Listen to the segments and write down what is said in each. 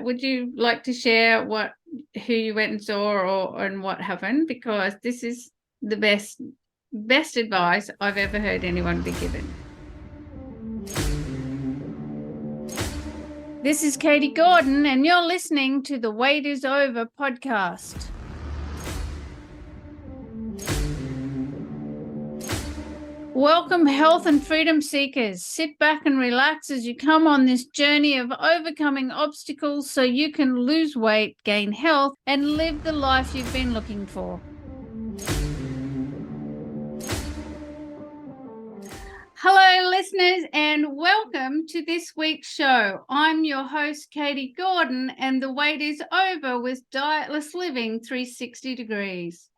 would you like to share who you went and saw and what happened? Because this is the best advice I've ever heard anyone be given. This is Katie Gordon, and you're listening to the Wait is Over podcast. Welcome, health and freedom seekers. Sit back and relax as you come on this journey of overcoming obstacles so you can lose weight, gain health, and live the life you've been looking for. Hello, listeners, and welcome to this week's show. I'm your host, Katie Gordon, and the wait is over with Dietless Living 360 degrees.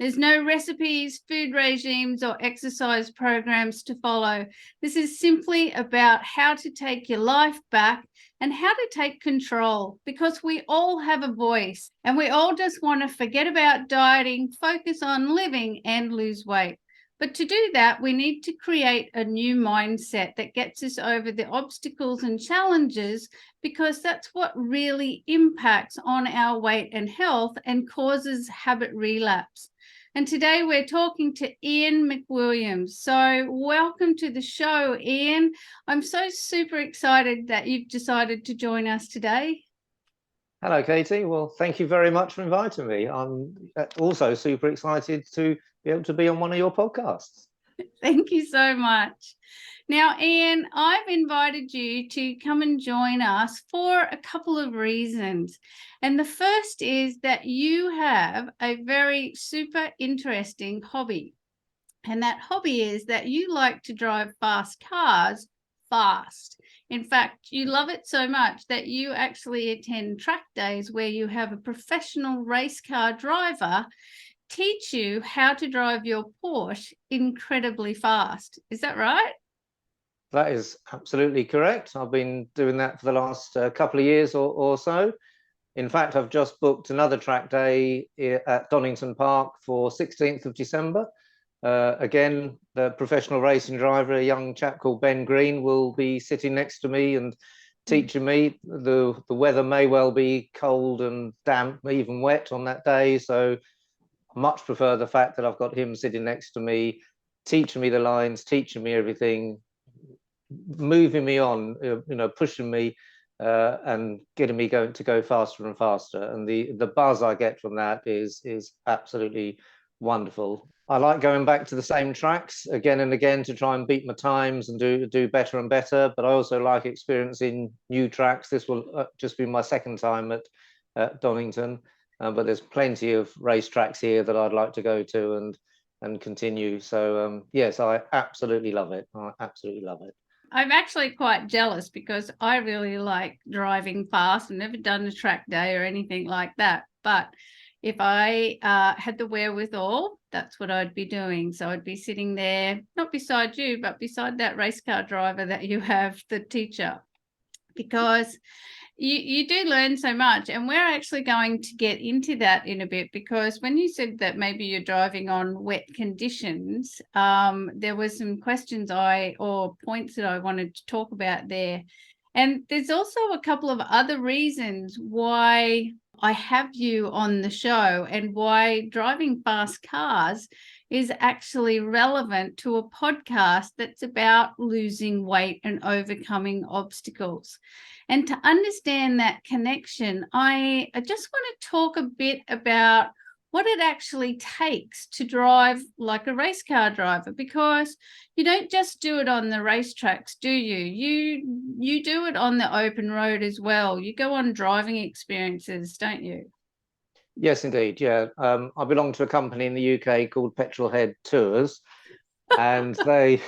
There's no recipes, food regimes, or exercise programs to follow. This is simply about how to take your life back and how to take control, because we all have a voice and we all just want to forget about dieting, focus on living, and lose weight. But to do that, we need to create a new mindset that gets us over the obstacles and challenges, because that's what really impacts on our weight and health and causes habit relapse. And today we're talking to Ian McWilliams. So welcome to the show, Ian. I'm so super excited that you've decided to join us today. Hello, Katie. Well, thank you very much for inviting me. I'm also super excited to be able to be on one of your podcasts. Thank you so much. Now, Ian, I've invited you to come and join us for a couple of reasons. And the first is that you have a very super interesting hobby. And that hobby is that you like to drive fast cars fast. In fact, you love it so much that you actually attend track days where you have a professional race car driver teach you how to drive your Porsche incredibly fast. Is that right? That is absolutely correct. I've been doing that for the last couple of years or so. In fact, I've just booked another track day at Donington Park for 16th of December. Again, the professional racing driver, a young chap called Ben Green, will be sitting next to me and teaching me. The weather may well be cold and damp, even wet on that day. So I much prefer the fact that I've got him sitting next to me, teaching me the lines, teaching me everything, moving me on, pushing me and getting me to go faster and faster. And the buzz I get from that is absolutely wonderful. I like going back to the same tracks again and again to try and beat my times and do better and better. But I also like experiencing new tracks. This will just be my second time at Donington, but there's plenty of race tracks here that I'd like to go to and continue. So yes, I absolutely love it. I absolutely love it. I'm actually quite jealous because I really like driving fast. I've never done a track day or anything like that. But if I had the wherewithal, that's what I'd be doing. So I'd be sitting there, not beside you, but beside that race car driver that you have, the teacher, because you do learn so much. And we're actually going to get into that in a bit, because when you said that maybe you're driving on wet conditions, there was some questions or points that I wanted to talk about there. And there's also a couple of other reasons why I have you on the show and why driving fast cars is actually relevant to a podcast that's about losing weight and overcoming obstacles. And to understand that connection, I just want to talk a bit about what it actually takes to drive like a race car driver, because you don't just do it on the racetracks, do you? You do it on the open road as well. You go on driving experiences, don't you? Yes, indeed. Yeah, I belong to a company in the UK called Petrolhead Tours, and they,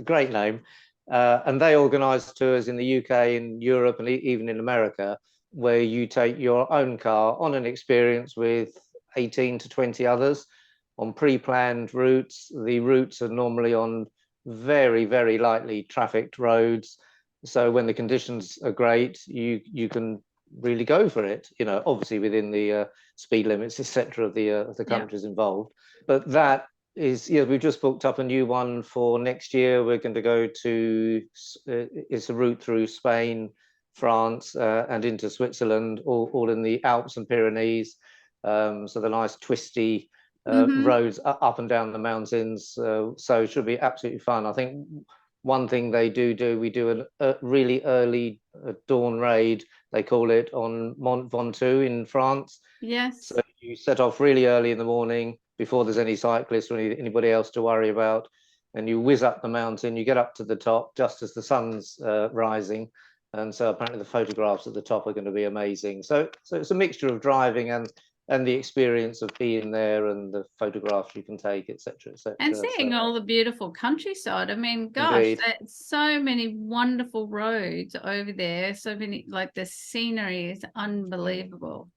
great name, and they organise tours in the UK, in Europe, and even in America, where you take your own car on an experience with 18 to 20 others on pre-planned routes. The routes are normally on very, very lightly trafficked roads. So when the conditions are great, you can really go for it, obviously within the speed limits, etc., of the countries involved. But that is, we've just booked up a new one for next year. We're going to go to, it's a route through Spain, France and into Switzerland, all in the Alps and Pyrenees. So the nice twisty roads up and down the mountains. So it should be absolutely fun. I think one thing we do a really early dawn raid, they call it, on Mont Ventoux in France. Yes. So you set off really early in the morning before there's any cyclists or anybody else to worry about, and you whiz up the mountain. You get up to the top just as the sun's rising, and so apparently the photographs at the top are going to be amazing. So it's a mixture of driving and the experience of being there and the photographs you can take, etc., etc. And seeing all the beautiful countryside. I mean, gosh, Indeed. there's so many wonderful roads over there. So many, like the scenery is unbelievable.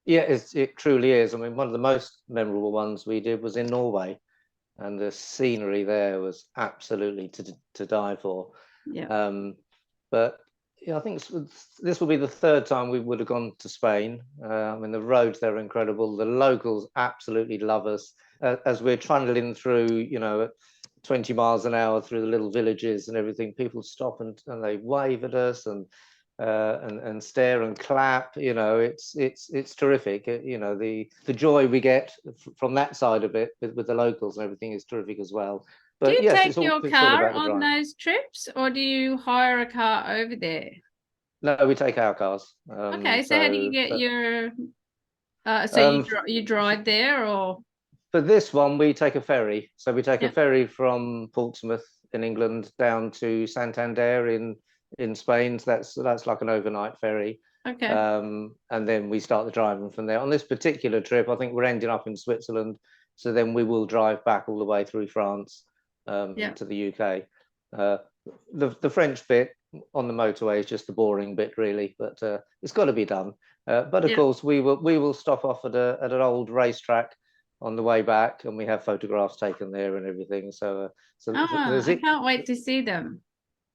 Yeah, it truly is. I mean, one of the most memorable ones we did was in Norway, and the scenery there was absolutely to die for. Yeah. But yeah, I think this will be the third time we would have gone to Spain. I mean, the roads there are incredible. The locals absolutely love us. As we're trundling through, at 20 miles an hour through the little villages and everything, people stop and they wave at us and stare and clap. It's terrific. The joy we get from that side of it with the locals and everything is terrific as well. Do But you yes, take your it's all car about the on drive. those trips, or do you hire a car over there? No, we take our cars. Okay, so how do you get your so um, you drive there, or for this one, we take a ferry. So we take a yeah, ferry from Portsmouth in England down to Santander in Spain. So that's like an overnight ferry. okay, And then we start the driving from there. On this particular trip, I think we're ending up in Switzerland. So then we will drive back all the way through France yeah, to the UK. The French bit on the motorway is just the boring bit, really, but it's got to be done. But of yeah. course, we will stop off at an old racetrack on the way back, and we have photographs taken there and everything. So Oh, there's I it. can't wait to see them.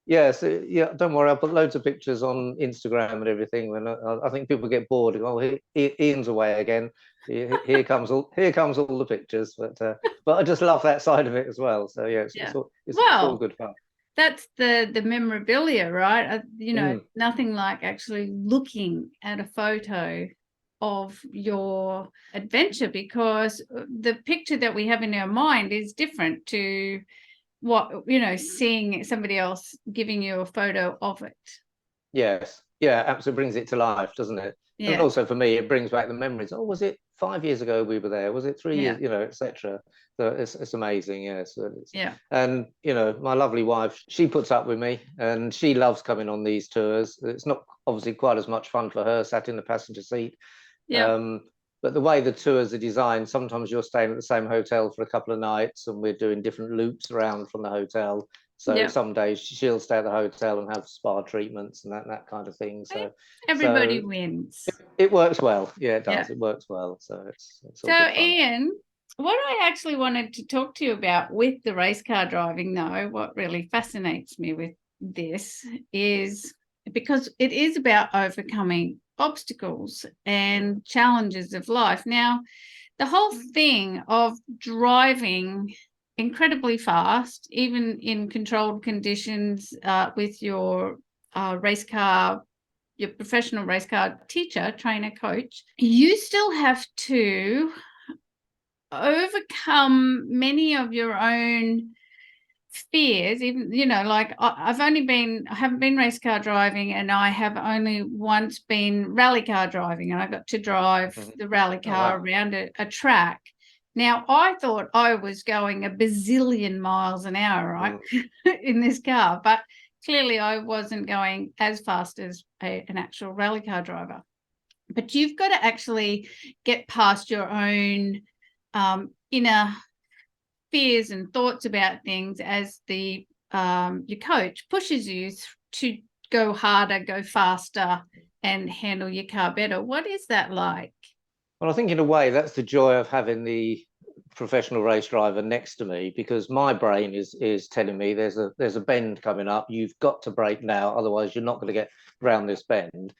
Yes, yeah. Don't worry, I'll put loads of pictures on Instagram and everything. When I think people get bored, oh, Ian's away again. Here comes all the pictures. But I just love that side of it as well. So yeah, Yeah. it's all Well, good fun. that's the memorabilia, right? Mm. Nothing like actually looking at a photo of your adventure, because the picture that we have in our mind is different to what, seeing somebody else giving you a photo of it. Yes, yeah, absolutely brings it to life, doesn't it? And Yeah, also for me, it brings back the memories. Oh, was it 5 years ago we were there? Was it 3 years? yeah, Etc. So it's amazing, yes. yeah. And my lovely wife, she puts up with me, and she loves coming on these tours. It's not obviously quite as much fun for her sat in the passenger seat. Yeah. Um, but the way the tours are designed, sometimes you're staying at the same hotel for a couple of nights, and we're doing different loops around from the hotel. So Yeah. some days she'll stay at the hotel and have spa treatments and that kind of thing. Everybody So wins. it works well. Yeah, it Yeah. does. It works well. So it's So, all good fun. Ian, what I actually wanted to talk to you about with the race car driving, though, what really fascinates me with this is because it is about overcoming obstacles and challenges of life. Now, the whole thing of driving incredibly fast, even in controlled conditions, with your race car, your professional race car teacher, trainer, coach, you still have to overcome many of your own fears. Even, like I haven't been race car driving, and I have only once been rally car driving, and I got to drive Mhm. the rally Oh car wow. around a track. Now, I thought I was going a bazillion miles an hour, right, Mm. in this car, but clearly I wasn't going as fast as an actual rally car driver. But you've got to actually get past your own inner fears and thoughts about things as the your coach pushes you to go harder, go faster, and handle your car better. What is that like? Well, I think in a way that's the joy of having the professional race driver next to me, because my brain is telling me there's a bend coming up. You've got to brake now, otherwise you're not going to get round this bend.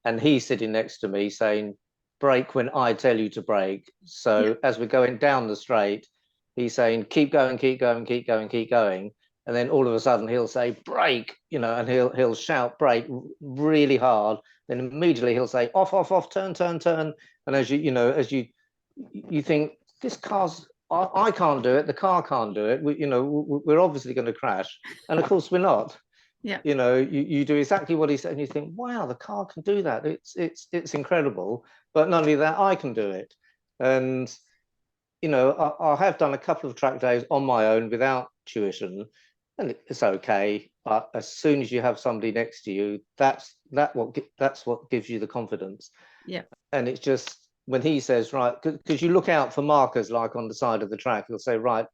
And he's sitting next to me saying, brake when I tell you to brake. Yeah, So as we're going down the straight, he's saying, keep going, keep going, keep going, keep going. and then all of a sudden he'll say brake, and he'll shout brake really hard. Then immediately he'll say off, off, off, turn, turn, turn. And as you think, this car's, I can't do it, the car can't do it. We're obviously going to crash, and of course we're not. Yeah. You do exactly what he said, and you think, wow, the car can do that. It's incredible. But not only that, I can do it. And I have done a couple of track days on my own without tuition, and it's okay. But as soon as you have somebody next to you, that's what gives you the confidence. Yeah. And it's just when he says, right, because you look out for markers like on the side of the track, he'll say, right,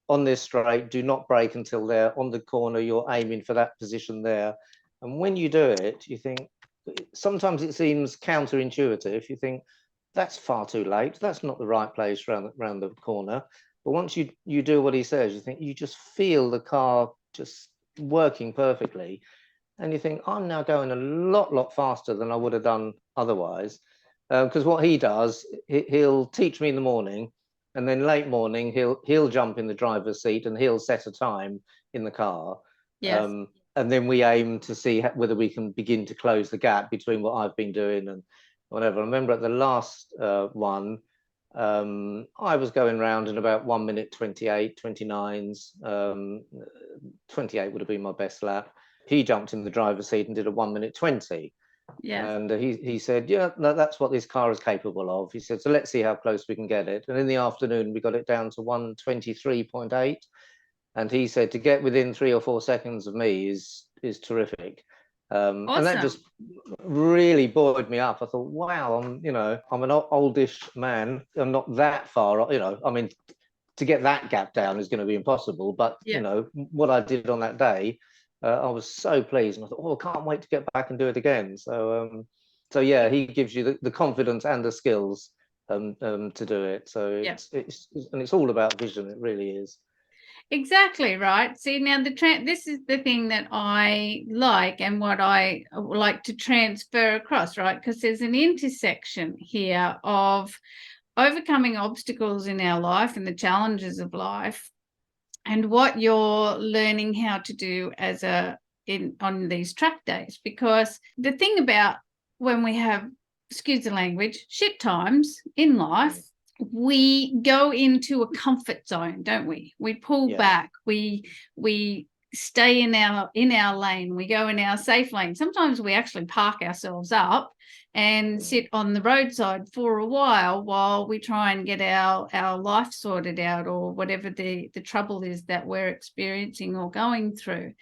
on this straight, do not brake until there. On the corner, you're aiming for that position there. And when you do it, you think, sometimes it seems counterintuitive. You think, that's far too late. That's not the right place around the corner. But once you do what he says, you think, you just feel the car just working perfectly. And you think, I'm now going a lot faster than I would have done otherwise. Because what he does, he'll teach me in the morning, and then late morning he'll jump in the driver's seat and he'll set a time in the car. Yes. And then we aim to see whether we can begin to close the gap between what I've been doing and whatever. I remember at the last one, I was going round in about 1 minute 28, 29s. 28 would have been my best lap. He jumped in the driver's seat and did a 1 minute 20. Yeah. And he said, yeah, no, that's what this car is capable of. He said, so let's see how close we can get it. And in the afternoon, we got it down to 1:23.8. And he said, to get within 3 or 4 seconds of me is terrific. Awesome. And that just really buoyed me up. I thought, wow, I'm an oldish man. I'm not that far, I mean, to get that gap down is going to be impossible. But, what I did on that day, I was so pleased. And I thought, oh, I can't wait to get back and do it again. So yeah, he gives you the confidence and the skills to do it. So it's all about vision. It really is. Exactly right. See, now this is the thing that I like and what I like to transfer across, right? Because there's an intersection here of overcoming obstacles in our life and the challenges of life, and what you're learning how to do on these track days. Because the thing about when we have, excuse the language, shit times in life, we go into a comfort zone, don't we? We pull back. We stay in our lane. We go in our safe lane. Sometimes we actually park ourselves up and sit on the roadside for a while we try and get our life sorted out, or whatever the trouble is that we're experiencing or going through.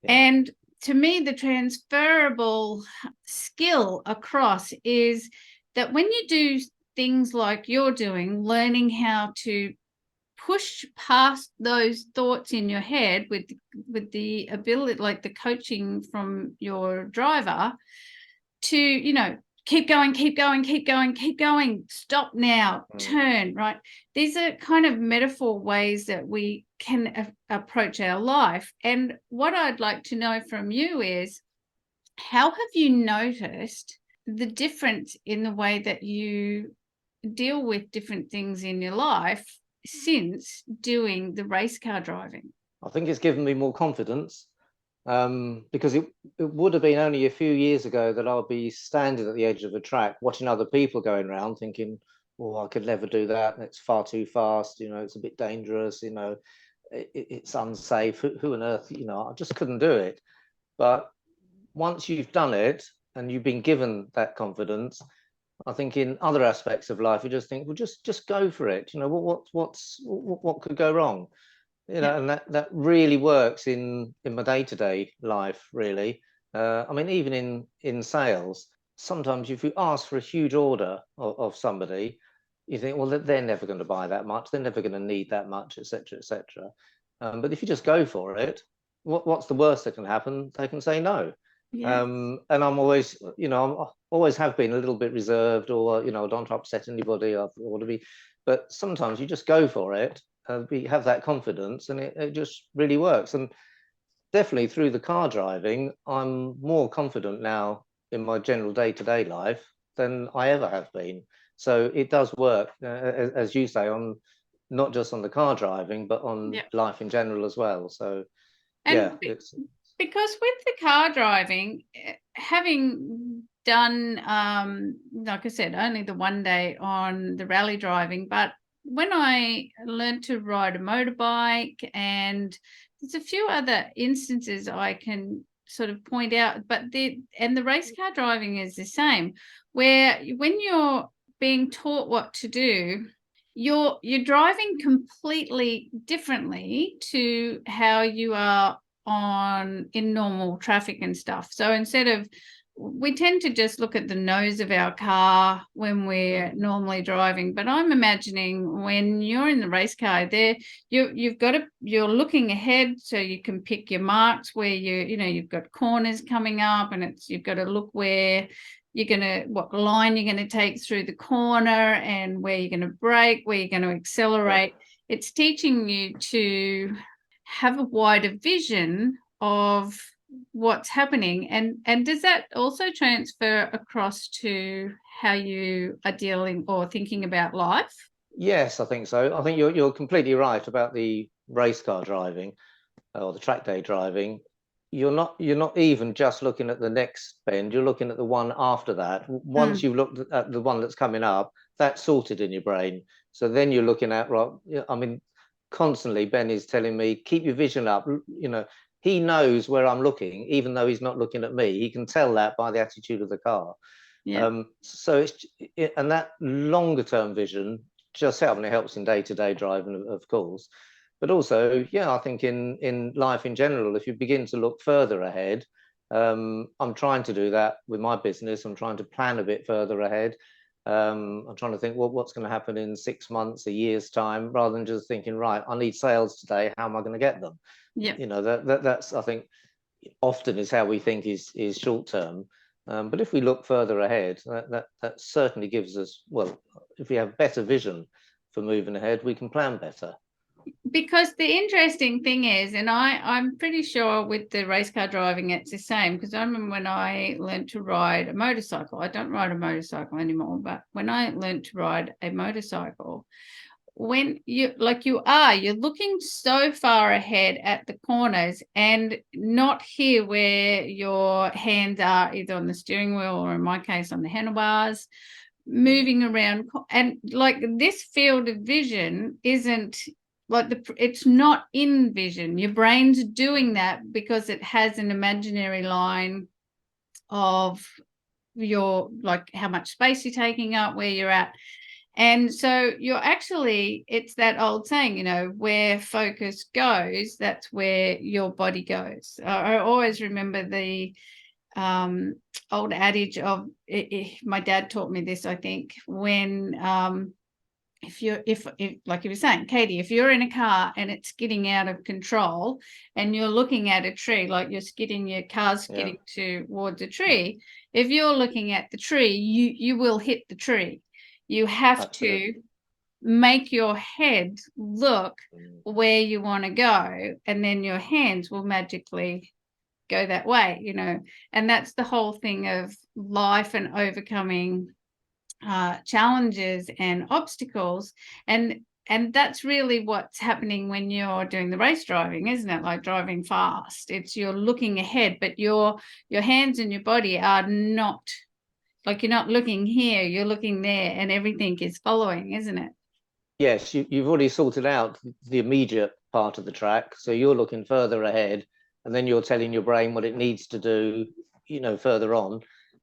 And to me, the transferable skill across is that when you do things like you're doing, learning how to push past those thoughts in your head with the ability, like the coaching from your driver, to keep going, stop now, turn, right? These are kind of metaphor ways that we can approach our life. And what I'd like to know from you is, how have you noticed the difference in the way that you deal with different things in your life since doing the race car driving? I think it's given me more confidence, because it would have been only a few years ago that I'll be standing at the edge of a track watching other people going around thinking, oh, I could never do that, it's far too fast, it's a bit dangerous, it's unsafe, who on earth, I just couldn't do it. But once you've done it and you've been given that confidence, I think in other aspects of life, you just think, well, just go for it. What could go wrong? And that really works in my day-to-day life, really. I mean, even in sales, sometimes if you ask for a huge order of somebody, you think, well, they're never going to buy that much, they're never going to need that much, etc., etc. But if you just go for it, what's the worst that can happen? They can say no. And I'm always, I'm always have been a little bit reserved, or don't upset anybody, or to be. But sometimes you just go for it, have that confidence, and it just really works. And definitely through the car driving, I'm more confident now in my general day-to-day life than I ever have been. So it does work, as you say, on not just on the car driving, but on life in general as well. So And it's because with the car driving, having done, like I said, only the one day on the rally driving, but when I learned to ride a motorbike, and there's a few other instances I can sort of point out, but the race car driving is the same, where when you're being taught what to do, you're driving completely differently to how you are in normal traffic and stuff. So instead of, we tend to just look at the nose of our car when we're normally driving, but I'm imagining when you're in the race car there, you're looking ahead so you can pick your marks where you've got corners coming up, and you've got to look where what line you're going to take through the corner, and where you're going to brake, where you're going to accelerate. It's teaching you to have a wider vision of what's happening. And does that also transfer across to how you are dealing or thinking about life? Yes, I think so. I think you're completely right about the race car driving or the track day driving. You're not even just looking at the next bend, you're looking at the one after that. Once you've looked at the one that's coming up, that's sorted in your brain. So then you're looking at, right, I mean, constantly Ben is telling me, keep your vision up. He knows where I'm looking, even though he's not looking at me. He can tell that by the attitude of the car. So and that longer term vision just helps in day-to-day driving, of course, but also, I think in life in general, if you begin to look further ahead, I'm trying to do that with my business. I'm trying to plan a bit further ahead. I'm trying to think, what's going to happen in 6 months, a year's time, rather than just thinking, right, I need sales today, how am I going to get them? That's, I think, often is how we think is short term. But if we look further ahead, that certainly gives us, well, if we have better vision for moving ahead, we can plan better. Because the interesting thing is, and I'm pretty sure with the race car driving, it's the same, because I remember when I learned to ride a motorcycle, I don't ride a motorcycle anymore, but when I learned to ride a motorcycle, when you're looking so far ahead at the corners and not here where your hands are either on the steering wheel or, in my case, on the handlebars, moving around. And like, this field of vision isn't like it's not in vision. Your brain's doing that because it has an imaginary line of your, like, how much space you're taking up, where you're at. And so it's that old saying, where focus goes, that's where your body goes. I always remember the old adage of, my dad taught me this, I think, when if like you were saying, Katie, if you're in a car and it's skidding out of control and you're looking at a tree, like your car's skidding towards a tree, if you're looking at the tree, you will hit the tree. You have to make your head look where you want to go, and then your hands will magically go that way, and that's the whole thing of life and overcoming challenges and obstacles. And that's really what's happening when you're doing the race driving, isn't it? Like driving fast, it's you're looking ahead, but your hands and your body are not, like, you're not looking here, you're looking there, and everything is following, isn't it? Yes, you've already sorted out the immediate part of the track, so you're looking further ahead, and then you're telling your brain what it needs to do, further on.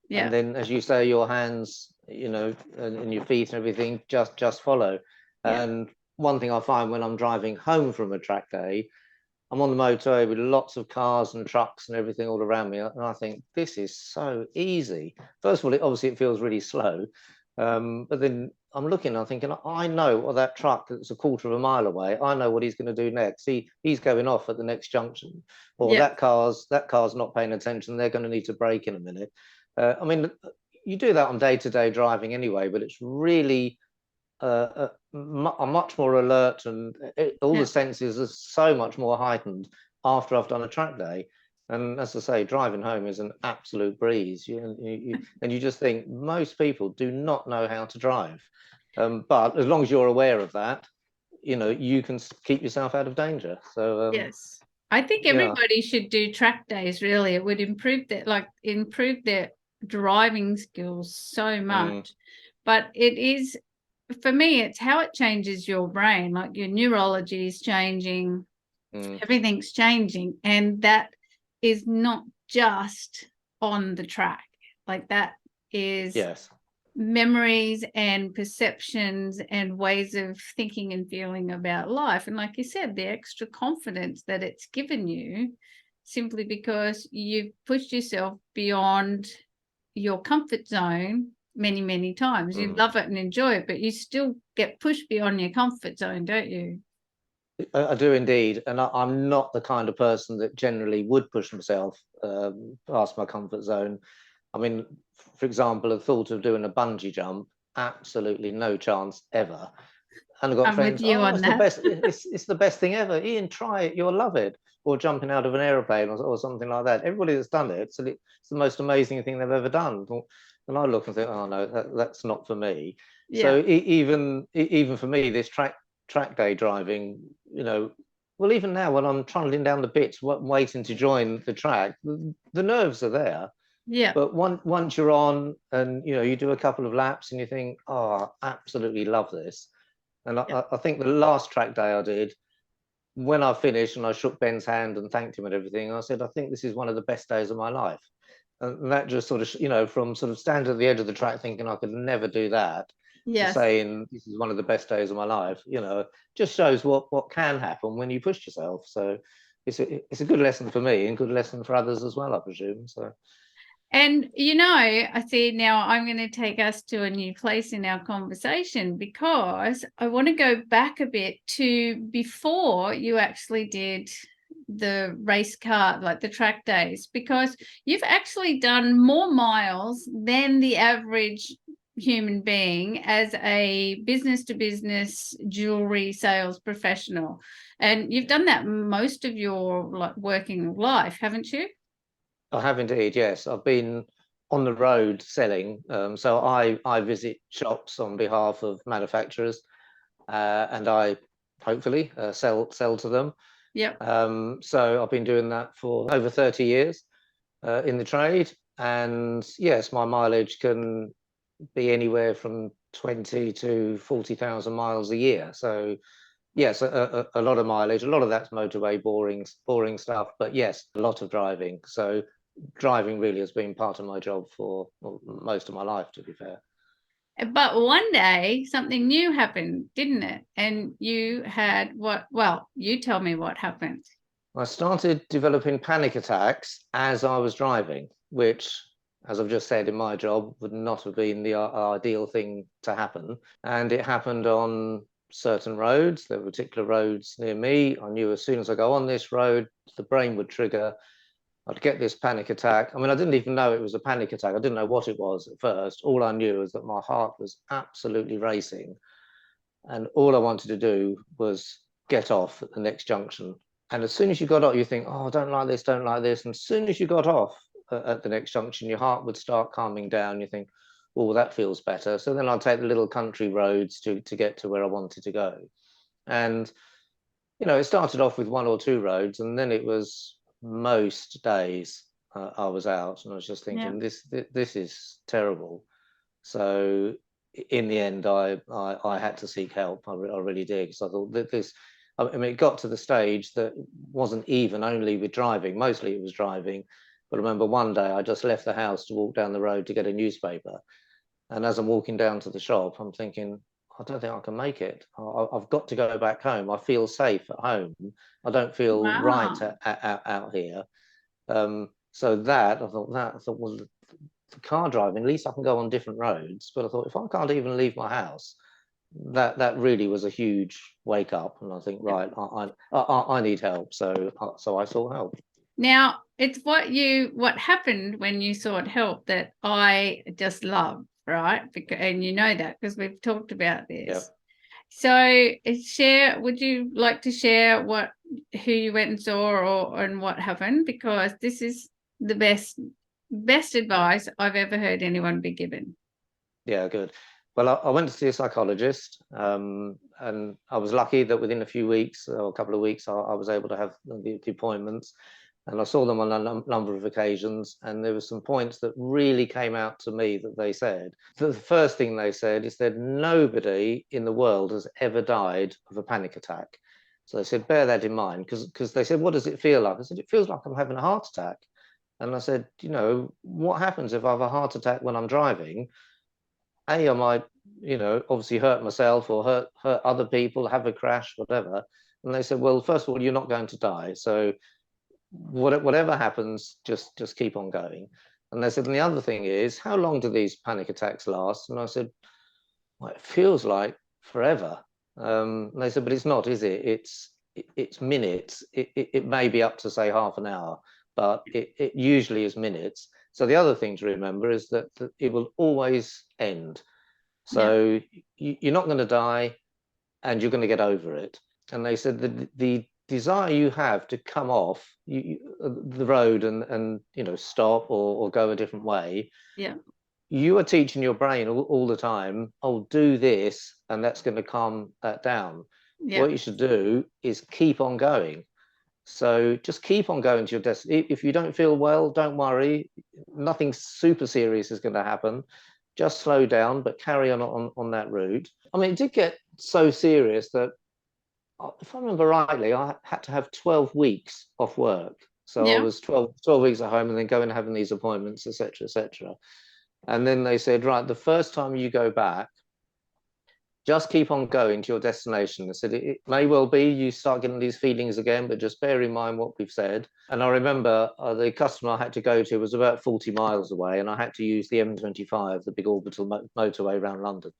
And then, as you say, your hands, and your feet and everything just follow. And one thing I find when I'm driving home from a track day, I'm on the motorway with lots of cars and trucks and everything all around me, and I think, this is so easy. First of all, it feels really slow, but then I'm looking, I'm thinking, I know what that truck that's a quarter of a mile away, I know what he's going to do next. He's going off at the next junction, or that car's not paying attention, they're going to need to brake in a minute. I mean, you do that on day-to-day driving anyway, but it's really I'm much more alert, and all the senses are so much more heightened after I've done a track day. And as I say, driving home is an absolute breeze. And you just think most people do not know how to drive. But as long as you're aware of that, you can keep yourself out of danger. So yes. I think Yeah. everybody should do track days, really. It would improve their driving skills so Mm, much. But it is, for me, it's how it changes your brain. Like your neurology is changing, mm, everything's changing. And that is not just on the track. Like that is yes. memories and perceptions and ways of thinking and feeling about life. And like you said, the extra confidence that it's given you simply because you've pushed yourself beyond your comfort zone many, many times. You Mm. love it and enjoy it, but you still get pushed beyond your comfort zone, don't you? I do indeed, and I'm not the kind of person that generally would push myself past my comfort zone. I mean, for example, the thought of doing a bungee jump, absolutely no chance ever. And I've got I'm with friends, you oh, on it's the that. best, it's the best thing ever. Ian, try it, you'll love it. Or jumping out of an aeroplane or something like that. Everybody that's done it, it's the most amazing thing they've ever done. And I look and think, oh no, that's not for me. Yeah. So even for me, this track day driving, well, even now when I'm trundling down the bits, waiting to join the track, the nerves are there. Yeah. But once you're on and you do a couple of laps and you think, oh, I absolutely love this. And Yeah. I think the last track day I did, when I finished and I shook Ben's hand and thanked him and everything, I said, I think this is one of the best days of my life. And that just sort of, from sort of standing at the edge of the track thinking I could never do that to Yes. saying this is one of the best days of my life, just shows what can happen when you push yourself. So it's a good lesson for me and good lesson for others as well, I presume. So. And, I see now I'm going to take us to a new place in our conversation because I want to go back a bit to before you actually did the race car, like the track days, because you've actually done more miles than the average human being as a business to business jewelry sales professional. And you've done that most of your working life, haven't you? I have indeed, yes. I've been on the road selling. So I visit shops on behalf of manufacturers, and I hopefully sell to them. Yep. So I've been doing that for over 30 years in the trade. And yes, my mileage can be anywhere from 20 to 40,000 miles a year. So yes, a lot of mileage. A lot of that's motorway, boring stuff. But yes, a lot of driving. So driving really has been part of my job for most of my life, to be fair. But one day something new happened, didn't it? And you had what? Well, you tell me what happened. I started developing panic attacks as I was driving, which, as I've just said, in my job would not have been the ideal thing to happen. And it happened on certain roads. There were particular roads near me. I knew as soon as I go on this road, the brain would trigger. I'd get this panic attack. I mean, I didn't even know it was a panic attack. I didn't know what it was at first. All I knew was that my heart was absolutely racing. And all I wanted to do was get off at the next junction. And as soon as you got off, you think, oh, I don't like this, don't like this. And as soon as you got off at the next junction, your heart would start calming down. You think, oh, that feels better. So then I'd take the little country roads to get to where I wanted to go. And, it started off with one or two roads, and then it was most days I was out. And I was just Yeah. thinking, this is terrible. So in the end, I had to seek help. I really did, because I thought that I mean, it got to the stage that wasn't even only with driving. Mostly it was driving. But I remember one day I just left the house to walk down the road to get a newspaper. And as I'm walking down to the shop, I'm thinking, I don't think I can make it. I've got to go back home. I feel safe at home. I don't feel right Wow. out here. So that I thought, well, for car driving, at least I can go on different roads. But I thought, if I can't even leave my house, that really was a huge wake up. And I think, right, I need help. So I sought help. Now, it's what happened when you sought help that I just love, right? Because, and you know that because we've talked about Yeah. this. So, would you like to share who you went and saw and what happened? Because this is the best advice I've ever heard anyone be given. Yeah, good. Well, I went to see a psychologist, and I was lucky that within a few weeks or a couple of weeks, I was able to have the appointments, and I saw them on a number of occasions. And there were some points that really came out to me that they said. The first thing they said is that nobody in the world has ever died of a panic attack. So they said, bear that in mind, because they said, what does it feel like? I said, it feels like I'm having a heart attack. And I said, you know, what happens if I have a heart attack when I'm driving? I might, you know, obviously hurt myself or hurt other people, have a crash, whatever. And they said, well, first of all, you're not going to die. So whatever happens, just keep on going. And they said, and the other thing is, how long do these panic attacks last? And I said, well, it feels like forever. And they said, but it's not, is it? It's minutes. It may be up to, say, half an hour, but it usually is minutes. So the other thing to remember is that it will always end. So you're not going to die, and you're going to get over it. And they said that the desire you have to come off the road and you know, stop or go a different way. Yeah. You are teaching your brain all the time, oh, do this, and that's going to calm that down. Yeah. What you should do is keep on going. So just keep on going to your destination. If you don't feel well, don't worry. Nothing super serious is going to happen. Just slow down, but carry on that route. I mean, it did get so serious that, if I remember rightly, I had to have 12 weeks off work. So I was 12 weeks at home and then going and having these appointments, etc., etc. And then they said, right, the first time you go back, just keep on going to your destination. They said, it may well be you start getting these feelings again, but just bear in mind what we've said. And I remember the customer I had to go to was about 40 miles away, and I had to use the M25, the big orbital motorway around London.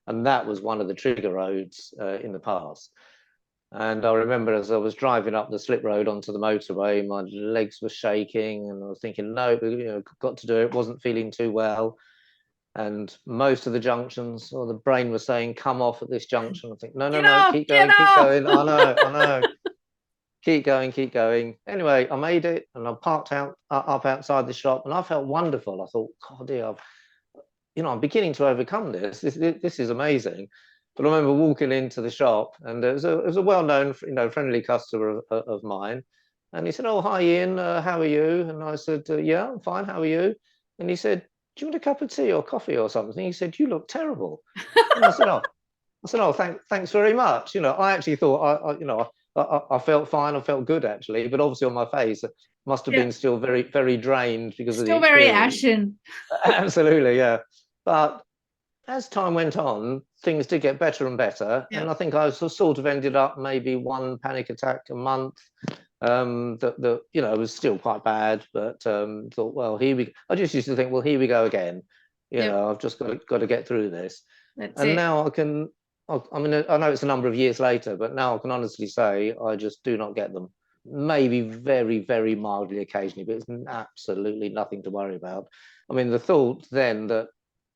And that was one of the trigger roads in the past. And I remember as I was driving up the slip road onto the motorway, my legs were shaking, and I was thinking, no, you know, got to do it. Wasn't feeling too well. And most of the junctions, or the brain was saying, come off at this junction. I think, no, keep going, keep going. I know. Keep going, keep going. Anyway, I made it, and I parked up outside the shop, and I felt wonderful. I thought, God, dear, I'm beginning to overcome this. This is amazing. But I remember walking into the shop, and it was a well-known, friendly customer of mine, and he said, "Oh, hi, Ian. How are you?" And I said, "Yeah, I'm fine. How are you?" And he said, "Do you want a cup of tea or coffee or something?" He said, "You look terrible." And I said, "Oh, thanks very much." I actually thought I felt fine. I felt good actually, but obviously on my face it must have been still very, very drained because of the Still very experience. ashen. Absolutely, yeah. But as time went on, things did get better and better. And I think I sort of ended up maybe one panic attack a month. That was still quite bad, but thought, well, I just used to think, well, here we go again. I've just got to get through this. Now I mean, I know it's a number of years later, but now I can honestly say I just do not get them. Maybe very, very mildly occasionally, but it's absolutely nothing to worry about. I mean, the thought then that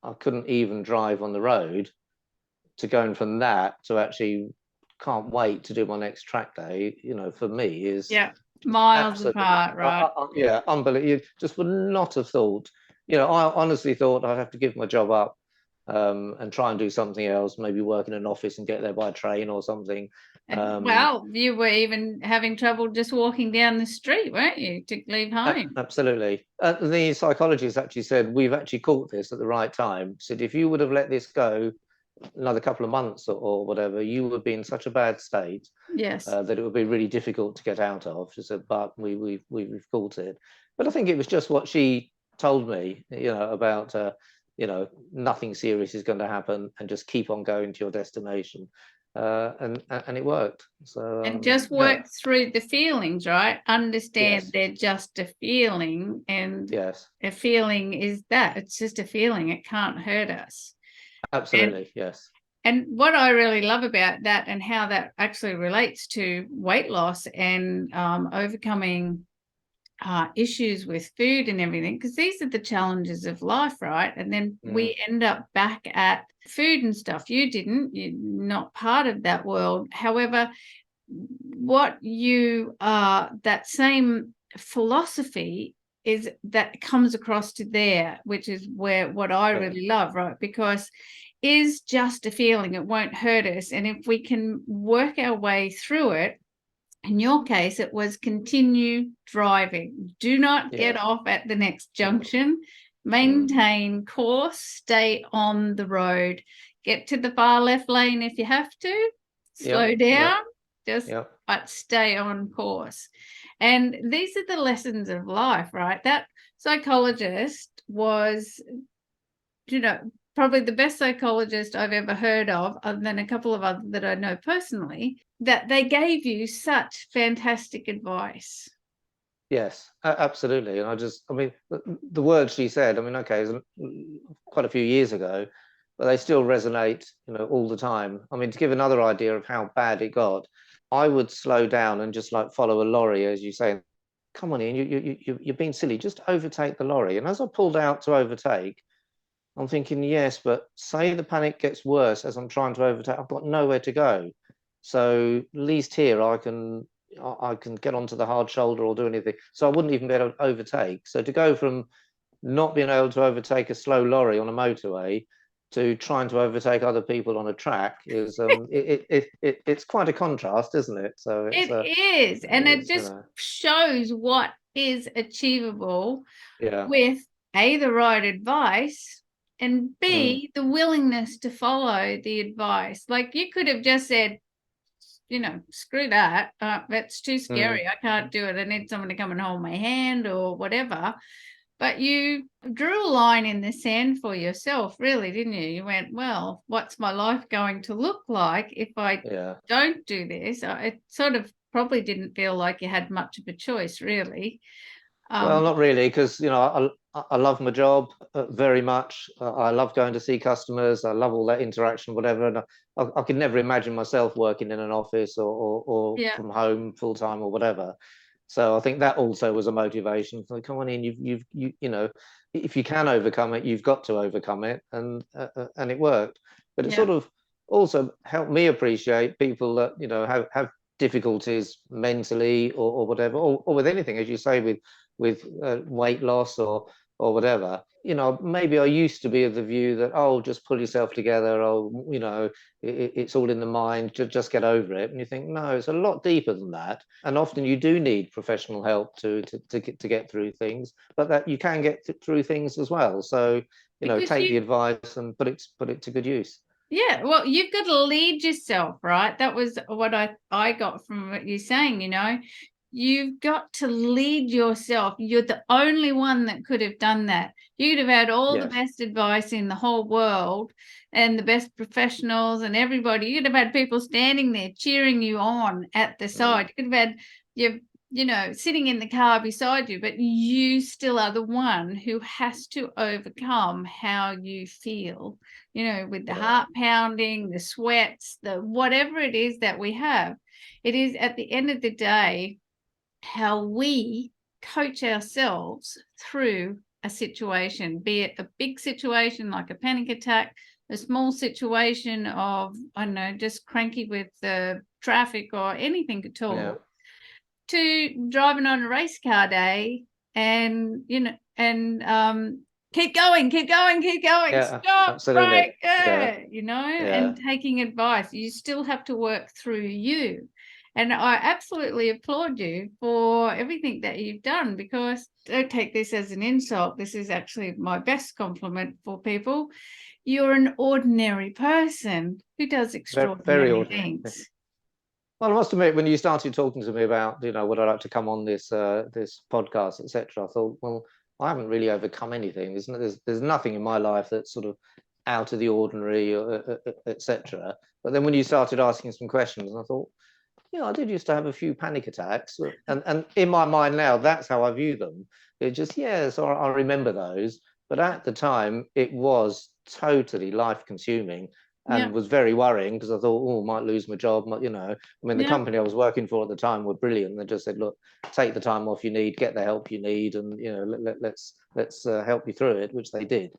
I couldn't even drive on the road, to going from that to actually can't wait to do my next track day, for me is miles apart, right? Unbelievable. Just would not have thought. I honestly thought I'd have to give my job up and try and do something else, maybe work in an office and get there by train or something. Well, you were even having trouble just walking down the street, weren't you, to leave home? Absolutely. The psychologist actually said, we've actually caught this at the right time. Said, if you would have let this go another couple of months or whatever, you would be in such a bad state that it would be really difficult to get out of. She said, but we've caught it. But I think it was just what she told me, about nothing serious is going to happen, and just keep on going to your destination. And it worked. So and just work through the feelings, right? Understand they're just a feeling, and a feeling is that it's just a feeling. It can't hurt us. Absolutely, yes. And what I really love about that, and how that actually relates to weight loss and overcoming issues with food and everything, because these are the challenges of life, right? And then we end up back at food and stuff. You're not part of that world. However, what that same philosophy is that comes across to there, which is what I really love, right? Because is just a feeling. It won't hurt us. And if we can work our way through it, in your case, it was continue driving. Do not get off at the next junction. Maintain course, stay on the road, get to the far left lane if you have to, slow down, but stay on course. And these are the lessons of life, right? That psychologist was, probably the best psychologist I've ever heard of, other than a couple of others that I know personally, that they gave you such fantastic advice. Yes, absolutely. And I mean, the words she said, I mean, okay, it was quite a few years ago, but they still resonate, all the time. I mean, to give another idea of how bad it got, I would slow down and just like follow a lorry, as you say, come on in, you're being silly, just overtake the lorry. And as I pulled out to overtake, I'm thinking, yes, but say the panic gets worse as I'm trying to overtake, I've got nowhere to go. So at least here I can get onto the hard shoulder or do anything. So I wouldn't even be able to overtake. So to go from not being able to overtake a slow lorry on a motorway to trying to overtake other people on a track is it's quite a contrast, isn't it? So it is, and it just shows what is achievable with A, the right advice, and B, the willingness to follow the advice. Like you could have just said, screw that. That's too scary. I can't do it. I need someone to come and hold my hand or whatever. But you drew a line in the sand for yourself, really, didn't you? You went, well, what's my life going to look like if I don't do this? It sort of probably didn't feel like you had much of a choice, really. Well, not really, because I love my job very much. I love going to see customers. I love all that interaction, whatever. And I could never imagine myself working in an office or from home full time or whatever. So I think that also was a motivation. So come on in, you if you can overcome it, you've got to overcome it, and it worked. But it sort of also helped me appreciate people that have difficulties mentally or whatever, or with anything, as you say, with weight loss or whatever. Maybe I used to be of the view that, oh, just pull yourself together, it's all in the mind, just get over it. And you think, no, it's a lot deeper than that. And often you do need professional help to get through things, but that you can get through things as well. So, take the advice and put it to good use. Yeah, well, you've got to lead yourself, right? That was what I got from what you're saying, You've got to lead yourself. You're the only one that could have done that. You could have had all the best advice in the whole world and the best professionals and everybody. You could have had people standing there cheering you on at the side. You could have had your sitting in the car beside you, but you still are the one who has to overcome how you feel, with the heart pounding, the sweats, the whatever it is that we have. It is at the end of the day how we coach ourselves through a situation, be it a big situation like a panic attack, a small situation of, I don't know, just cranky with the traffic or anything at all, to driving on a race car day and, keep going, stop, absolutely. break, and taking advice. You still have to work through you. And I absolutely applaud you for everything that you've done, because don't take this as an insult. This is actually my best compliment for people. You're an ordinary person who does extraordinary things. Well, I must admit, when you started talking to me about, would I like to come on this this podcast, etc., I thought, well, I haven't really overcome anything. There's nothing in my life that's sort of out of the ordinary, etc. But then when you started asking some questions, I thought, I did used to have a few panic attacks, and in my mind now, that's how I view them. It just, so I remember those, but at the time, it was totally life-consuming and was very worrying, because I thought, oh, I might lose my job. The company I was working for at the time were brilliant. They just said, look, take the time off you need, get the help you need, and let's help you through it, which they did.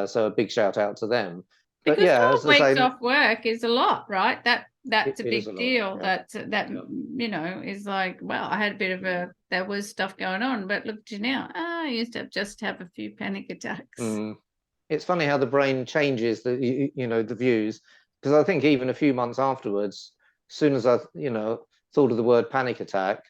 So a big shout out to them. Because 12 weeks off work is a lot, right? That's a big deal. That is like, well, I had a bit of there was stuff going on, but look at you now. I used to just have a few panic attacks. it's funny how the brain changes the views, because I think even a few months afterwards, as soon as I thought of the word panic attack,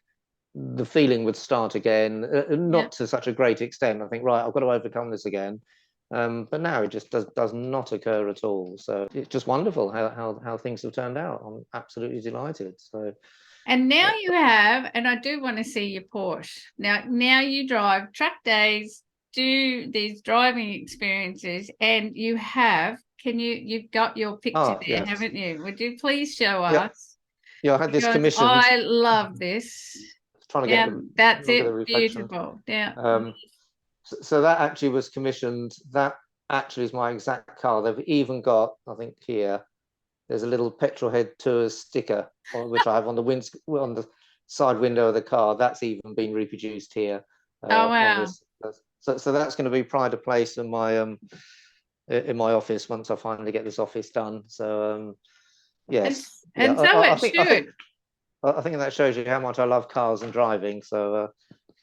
the feeling would start again, Yeah. not to such a great extent. I think, right, I've got to overcome this again. But now it just does not occur at all. So it's just wonderful how things have turned out. I'm absolutely delighted. So And now uh, you have, and I do want to see your Porsche. Now you drive track days, do these driving experiences, and you've got your picture there, yes, haven't you? Would you please show yeah, us? yeah. I had this Because commissioned. I love this. Trying to get Yeah, the that's look at the it. reflection. Beautiful. Yeah. So that actually was commissioned. That actually is my exact car. They've even got, I think here, there's a little Petrolhead Tours sticker, which I have on the side window of the car. That's even been reproduced here Oh, on wow. this. So that's going to be pride of place in my office once I finally get this office done. So And, yes, yeah. and so I it think I think should. I think that shows you how much I love cars and driving. So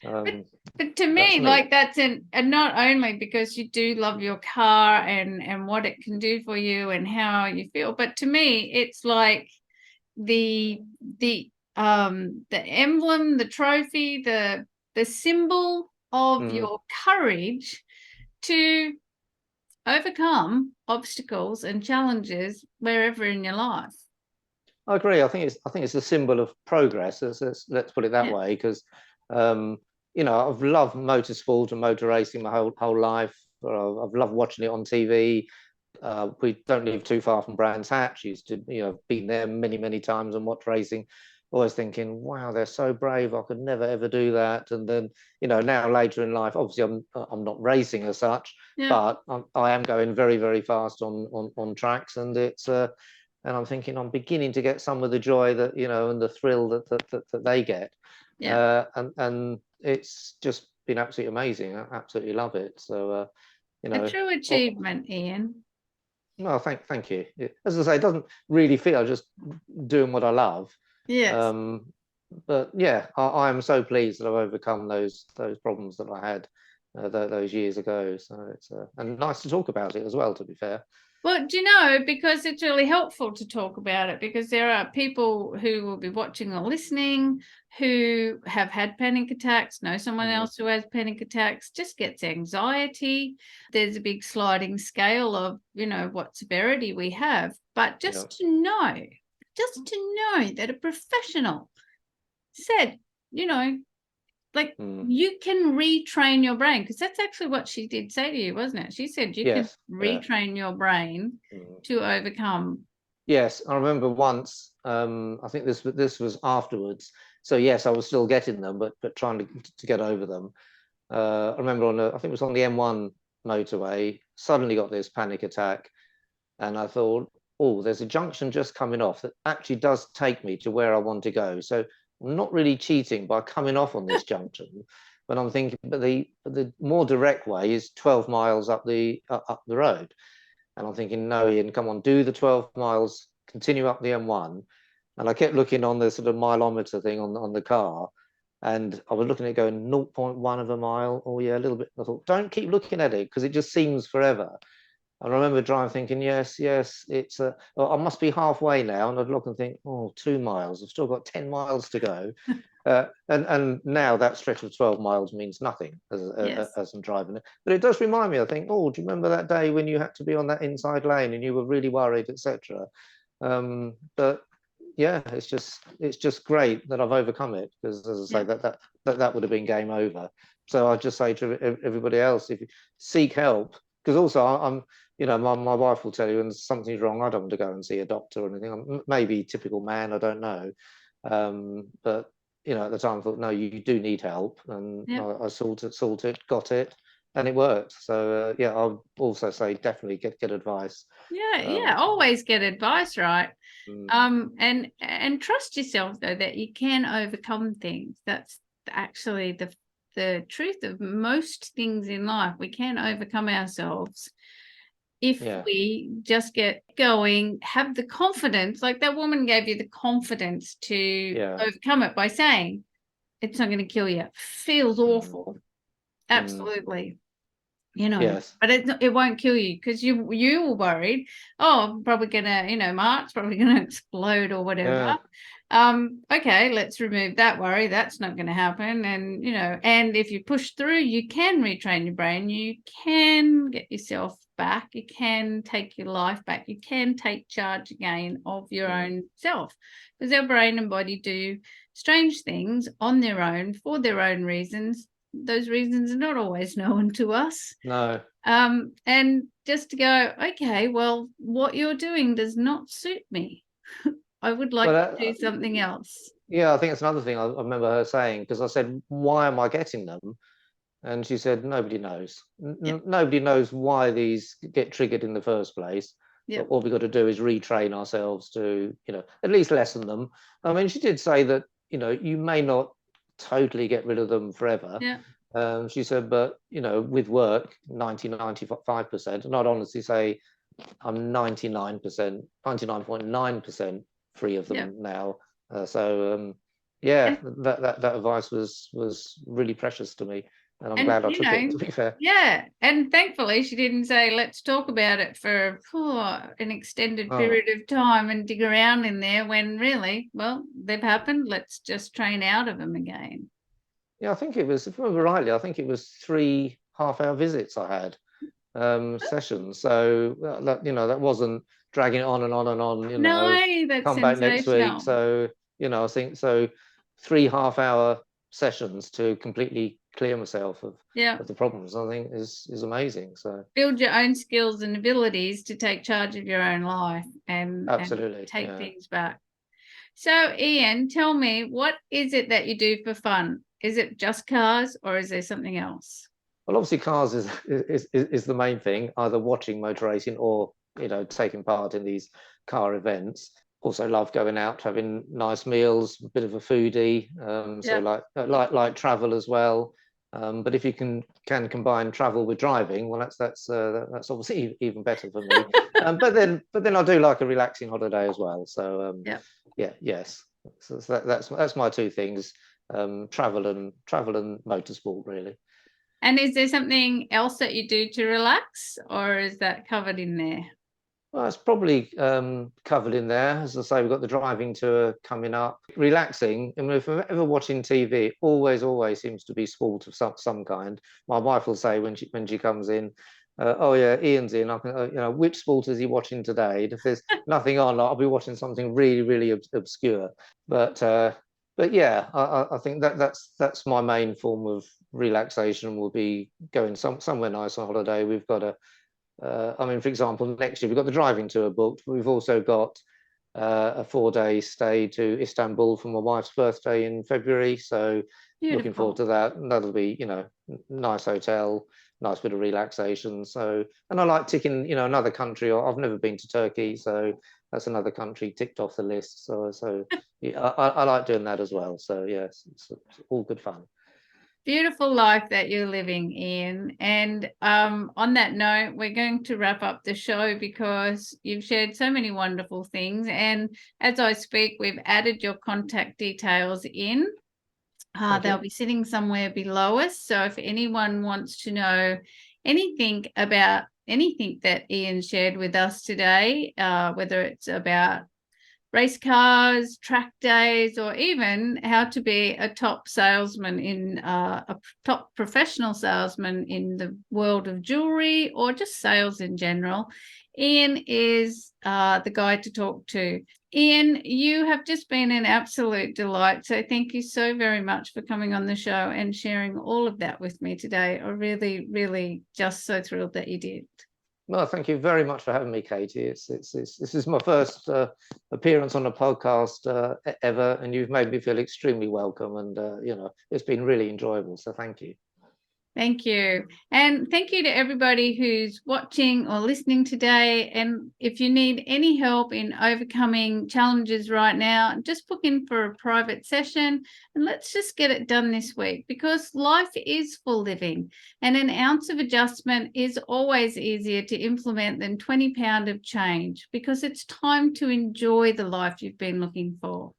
But, um, but to that's me, me. like and not only because you do love your car and what it can do for you and how you feel, but to me, it's like the the emblem, the trophy, the symbol of Mm. your courage to overcome obstacles and challenges wherever in your life. I agree. I think it's a symbol of progress. Let's put it that Yeah, way, because um, I've loved motorsport and motor racing my whole life. I've loved watching it on TV. We don't live too far from Brands Hatch. Used to been there many times and watched racing. Always thinking, wow, they're so brave. I could never ever do that. And then now later in life, obviously I'm not racing as such, yeah, but I am going very fast on tracks, and and I'm thinking I'm beginning to get some of the joy that and the thrill that they get, yeah. and it's just been absolutely amazing. I absolutely love it. So you A know, true oh, achievement, Ian. well, thank you. As I say, it doesn't really feel just doing what I love. Yes. Um, but yeah, I am so pleased that I've overcome those problems that I had those years ago. So it's and nice to talk about it as well. To be fair. Well, do you know, because it's really helpful to talk about it because there are people who will be watching or listening who have had panic attacks, know someone Mm, else who has panic attacks, just gets anxiety. There's a big sliding scale of, what severity we have. But yeah. just to know that a professional said, you know, like Mm, you can retrain your brain, because that's actually what she did say to you, wasn't it? She said you can yes. Yeah. retrain your brain Mm. to overcome. Yes, I remember once. I think this was afterwards. So yes, I was still getting them, but trying to get over them. I remember I think it was on the M1 motorway. Suddenly got this panic attack, and I thought, oh, there's a junction just coming off that actually does take me to where I want to go. So I'm not really cheating by coming off on this junction, but I'm thinking, but the more direct way is 12 miles up the road. And I'm thinking, no, Ian, come on, do the 12 miles, continue up the M1. And I kept looking on the sort of mileometer thing on the car. And I was looking at it going 0.1 of a mile. Oh, yeah, a little bit. I thought, don't keep looking at it because it just seems forever. And I remember driving thinking, yes, it's I must be halfway now. And I'd look and think, oh, 2 miles. I've still got 10 miles to go. And now that stretch of 12 miles means nothing Yes. as I'm driving it. But it does remind me, I think, oh, do you remember that day when you had to be on that inside lane and you were really worried, etc. But yeah, it's just great that I've overcome it, because as I Yeah. say, that would have been game over. So I'd just say to everybody else, if you seek help, because also I'm my wife will tell you when something's wrong, I don't want to go and see a doctor or anything. I'm maybe typical man, I don't know. But at the time I thought, no, you do need help, and Yeah. I sorted, got it, and it worked. So yeah, I'll also say definitely get advice. Yeah. Um, Yeah. Always get advice, right? mm, And trust yourself though that you can overcome things. That's actually the truth of most things in life. We can overcome ourselves if yeah. we just get going, have the confidence, like that woman gave you the confidence to Yeah. overcome it by saying it's not going to kill you. Feels Mm, awful. mm. Absolutely. Yes. but it won't kill you, because you were worried, oh, I'm probably gonna, my heart's probably gonna explode or whatever. Okay, let's remove that worry. That's not going to happen. And if you push through, you can retrain your brain. You can get yourself back. You can take your life back. You can take charge again of your own self, because our brain and body do strange things on their own for their own reasons. Those reasons are not always known to us. No. And just to go, okay, well, what you're doing does not suit me. I would like to do something else. Yeah, I think it's another thing I remember her saying, because I said, why am I getting them? And she said, nobody knows. Nobody knows why these get triggered in the first place. But what we've got to do is retrain ourselves to, at least lessen them. I mean, she did say that, you may not totally get rid of them forever. She said, but, with work, 95%, and I'd honestly say I'm 99.9% free of them now. That advice was really precious to me, and I'm glad I took it, to be fair. Yeah, and thankfully she didn't say, let's talk about it for an extended period of time and dig around in there, when really, well, they've happened. Let's just train out of them again. Yeah, I think it was, if I remember rightly, I think it was 3 half-hour visits I had, sessions. So that wasn't dragging it on and on and on. No, that's come back next week. So I think so. 3 half-hour sessions to completely clear myself of the problems, I think is amazing. So build your own skills and abilities to take charge of your own life and take things back. So Ian, tell me, what is it that you do for fun? Is it just cars, or is there something else? Well, obviously cars is the main thing, either watching motor racing or taking part in these car events. Also love going out, having nice meals, a bit of a foodie. So like travel as well. But if you can combine travel with driving, well, that's obviously even better for me. But then I do like a relaxing holiday as well. So yes. So that's my 2 things: travel and motorsport, really. And is there something else that you do to relax, or is that covered in there? Well, it's probably covered in there. As I say, we've got the driving tour coming up. Relaxing. I mean, if I'm ever watching TV, always seems to be sport of some kind. My wife will say when she comes in, oh yeah, Ian's in. I can, which sport is he watching today? And if there's nothing on, I'll be watching something really, really obscure. But yeah, I think that's my main form of relaxation. Will be going somewhere nice on holiday. We've got for example, next year we've got the driving tour booked, but we've also got a 4-day stay to Istanbul for my wife's birthday in February. So looking forward to that. And that'll be, nice hotel, nice bit of relaxation. So, and I like ticking, another country. I've never been to Turkey, so that's another country ticked off the list. So yeah, I like doing that as well. So yes, it's all good fun. Beautiful life that you're living, Ian. And on that note, we're going to wrap up the show, because you've shared so many wonderful things. And as I speak, we've added your contact details in. They'll be sitting somewhere below us. So if anyone wants to know anything about anything that Ian shared with us today, whether it's about race cars, track days, or even how to be a top salesman a top professional salesman in the world of jewelry, or just sales in general, Ian is the guy to talk to. Ian, you have just been an absolute delight. So thank you so very much for coming on the show and sharing all of that with me today. I really, really just so thrilled that you did. Well, thank you very much for having me, Katie. This is my first appearance on a podcast ever, and you've made me feel extremely welcome, and it's been really enjoyable. So thank you. Thank you. And thank you to everybody who's watching or listening today. And if you need any help in overcoming challenges right now, just book in for a private session and let's just get it done this week, because life is for living, and an ounce of adjustment is always easier to implement than 20 pounds of change, because it's time to enjoy the life you've been looking for.